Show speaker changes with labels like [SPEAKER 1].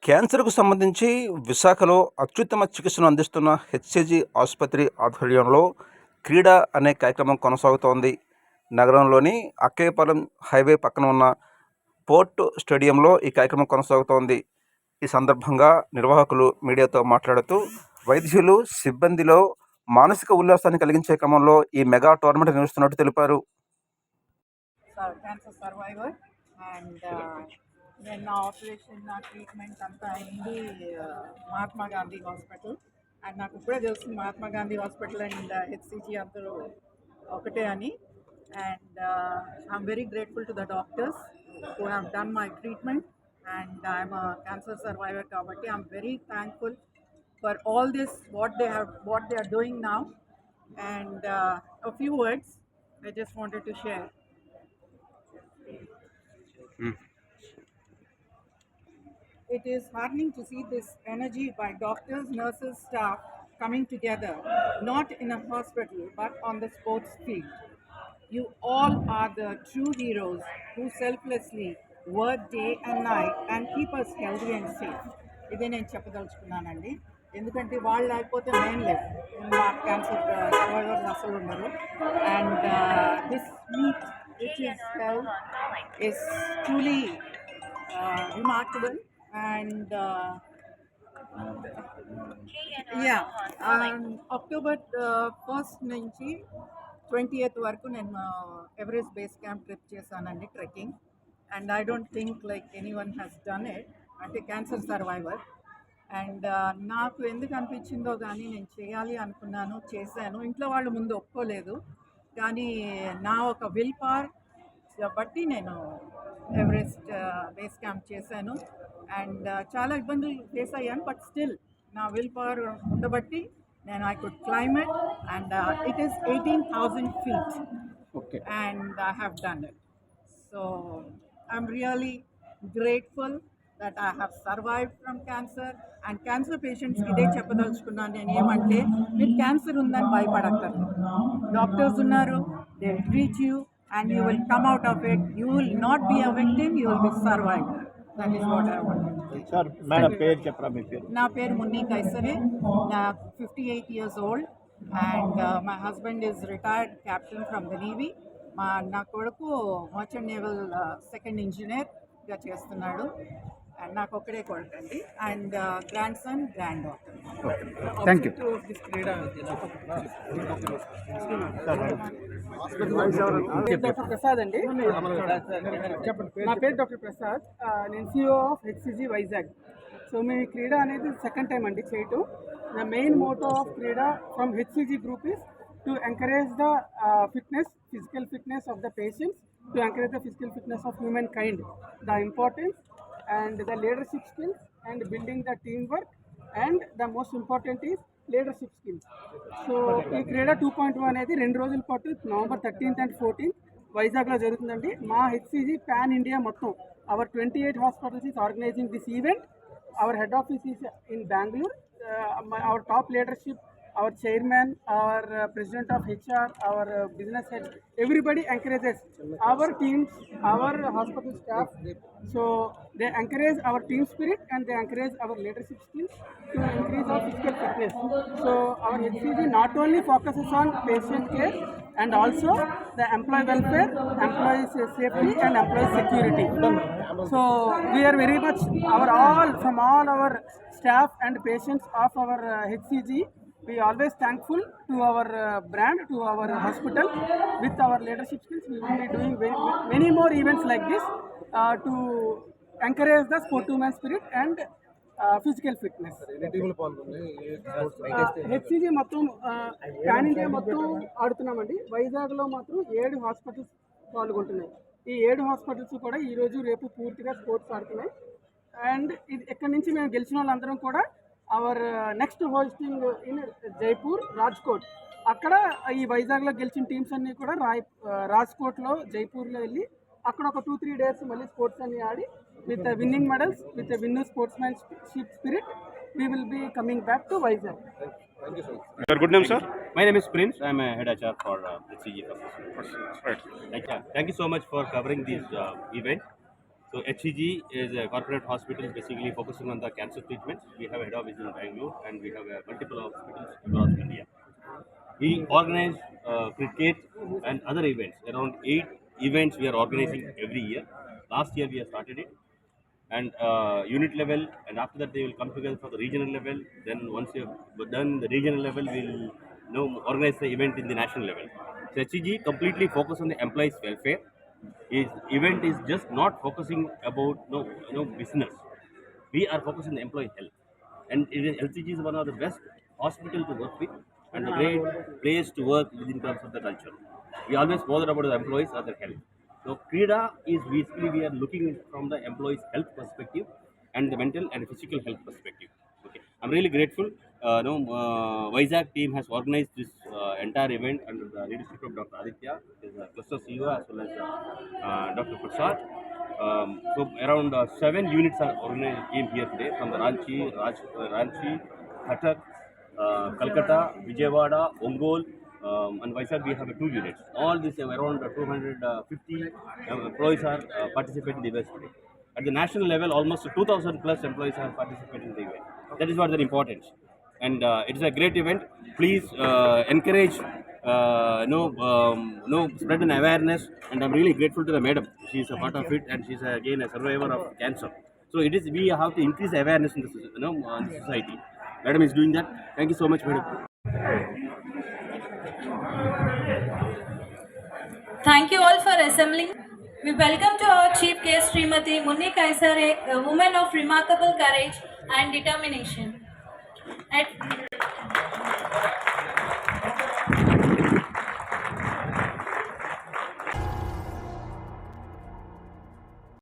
[SPEAKER 1] క్యాన్సర్‌కు సంబంధించి విశాఖలో అత్యుత్తమ చికిత్సను అందిస్తున్న హెచ్‌సిజి ఆసుపత్రి ఆధ్వర్యంలో క్రీడా అనే కార్యక్రమం కొనసాగుతోంది. నగరంలోని అక్కయ్యపాలెం హైవే పక్కన ఉన్న పోర్ట్ స్టేడియంలో ఈ కార్యక్రమం కొనసాగుతోంది. ఈ సందర్భంగా నిర్వాహకులు మీడియాతో మాట్లాడుతూ, వైద్యులు, సిబ్బందిలో మానసిక ఉల్లాసాన్ని కలిగించే క్రమంలో ఈ మెగా టోర్నమెంట్ నిర్వహిస్తున్నట్టు తెలిపారు.
[SPEAKER 2] క్యాన్సర్ సర్వైవర్ అండ్ నేను నా ఆపరేషన్ నా ట్రీట్మెంట్ అంతా అయింది మహాత్మా గాంధీ హాస్పిటల్. అండ్ నాకు ఇప్పుడే తెలుస్తుంది Mahatma Gandhi hospital and HCG అందరూ ఒకటే అని. And I'm very grateful to the doctors who have done my treatment. And I'm cancer survivor కాబట్టి I'm very thankful for all this what they are doing now. And a few words I just wanted to share. It is heartening to see this energy by doctors, nurses, staff coming together, not in a hospital but on the sports field. You all are the true heroes who selflessly work day and night and keep us healthy and safe. ఇదే నేను చెప్పదలుచుకున్నానండి. ఎందుకంటే వాళ్ళు లేకపోతే నేను లేదు, మా cancer survivors అసలు ఉన్నారు. And this meet which is held is truly remarkable. And October 1st నుంచి 20th వరకు నేను ఎవరెస్ట్ బేస్ క్యాంప్ ట్రిప్ చేశానండి, trekking. And I don't think like any one has done it, అంటే క్యాన్సర్ సర్వైవర్. అండ్ నాకు ఎందుకు అనిపించిందో కానీ నేను చేయాలి అనుకున్నాను, చేశాను. ఇంట్లో వాళ్ళు ముందు ఒప్పుకోలేదు, కానీ నా ఒక విల్ పవర్ బట్టి నేను ఎవరెస్ట్ బేస్ క్యాంప్ చేశాను. అండ్ చాలా ఇబ్బందులు ఫేస్ అయ్యాను, బట్ స్టిల్ నా విల్ పవర్ ఉండబట్టి నేను I could claim it. And it is 18,000 feet. And I have done it. So I'm really grateful that I have survived from cancer. And cancer patients ఇదే చెప్పదలుచుకున్నాను నేను ఏమంటే, మీరు cancer ఉందని భయపడక్కర్లేదు. Doctors ఉన్నారు, they will treat you and you will come out of it. You will not be a victim, you will be survivor. That is what I want.
[SPEAKER 3] Sir, madam, పేరు చెప్పరా మీ పేరు?
[SPEAKER 2] నా పేరు మున్నీ కైసరే. నా 58 years old and my husband is retired captain from the Navy. నా కొడుకు merchant naval second ఇంజనీర్గా చేస్తున్నాడు. అండ్ నాకు ఒక్కడే కొడుకు అండి. And grandson, granddaughter.
[SPEAKER 3] Thank you.
[SPEAKER 4] Doctor Prasad అండి. నా పేరు డాక్టర్ ప్రసాద్. నేను CEO of HCG Vizag. So మీ క్రీడా అనేది సెకండ్ టైం అండి చేయటం. The main motto of Krida from HCG group is to encourage the physical fitness of the patients, to encourage the physical fitness of humankind, the importance and the leadership skills and building the teamwork, and the most important is leadership skills. So ఈ క్రీడా 2.1 అనేది 2 రోజుల పాటు November 13th and 14th వైజాగ్లో జరుగుతుందండి. మా HCG pan India మొత్తం our 28 hospitals is organizing this event. Our head office is in Bangalore. Our top leadership, our chairman, our president of HR, our business head, everybody encourages our teams, our hospital staff. So they encourage our team spirit and they encourage our leadership skills to increase our physical fitness. So our HCG not only focuses on patient care and also the employee welfare, employee safety and employee security. So we are very much from all our staff and patients of our HCG, we always thankful to our brand, to our hospital. With our leadership skills, we will be doing many more events like this to encourage the sportsman spirit and physical fitness. HCG మొత్తం pan India మొత్తం ఆడుతున్నామండి. వైజాగ్లో మాత్రం 7 hospitals పాల్గొంటున్నాయి. ఈ 7 hospitals కూడా ఈరోజు రేపు పూర్తిగా sports ఆడుతున్నాయి. And ఇది ఎక్కడి నుంచి మేము గెలిచిన వాళ్ళందరం కూడా our next hosting in Jaipur, Rajkot. అక్కడ ఈ వైజాగ్లో గెలిచిన టీమ్స్ అన్నీ కూడా రాజ్కోట్లో, జైపూర్లో వెళ్ళి అక్కడ ఒక 2-3 days మళ్ళీ స్పోర్ట్స్ అన్ని ఆడి with winning medals, with winner sportsmanship spirit, we will be coming back to Vizag.
[SPEAKER 3] Thank you so much. Your good name, sir?
[SPEAKER 5] My name is Prince. I am a head HR for HCG.
[SPEAKER 3] Right.
[SPEAKER 5] Thank you so much for covering this event. So HCG is a corporate hospital basically focusing on the cancer treatment. We have a head office in Bangalore and we have multiple hospitals across India. We organize cricket and other events. Around 8 events we are organizing every year. Last year we have started it, and unit level, and after that they will come together for the regional level. Then once you have done the regional level, we'll organize the event in the national level. So HCG completely focus on the employees' welfare. His event is just not focusing about business. We are focusing on the employee health, and LCG is one of the best hospital to work with and a great place to work within terms of the culture. We always bother about the employees or their health. So Krida is basically we are looking from the employees' health perspective and the mental and physical health perspective. Okay, I'm really grateful. Vizag team has organized this entire event under the leadership of Dr. Aditya, his cluster CEO, as well as Dr. Prasad. So around 7 units are organized came here today from the Ranchi, Cuttack, Calcutta, Vijayawada, Ongole, and Vizag we have 2 units. All these around 250 employees are participating in the event today. At the national level, almost 2,000 plus employees are participating in the event. That is what the importance. And it is a great event. Please encourage, spread an awareness. And I'm really grateful to the madam. She's a part of it, and she's again a survivor of cancer. So it is we have to increase awareness in the in the society. Madam is doing that. Thank you so much, madam.
[SPEAKER 6] Thank you all for assembling. We welcome to our chief guest Srimati Munni Kaisare, a woman of remarkable courage and determination.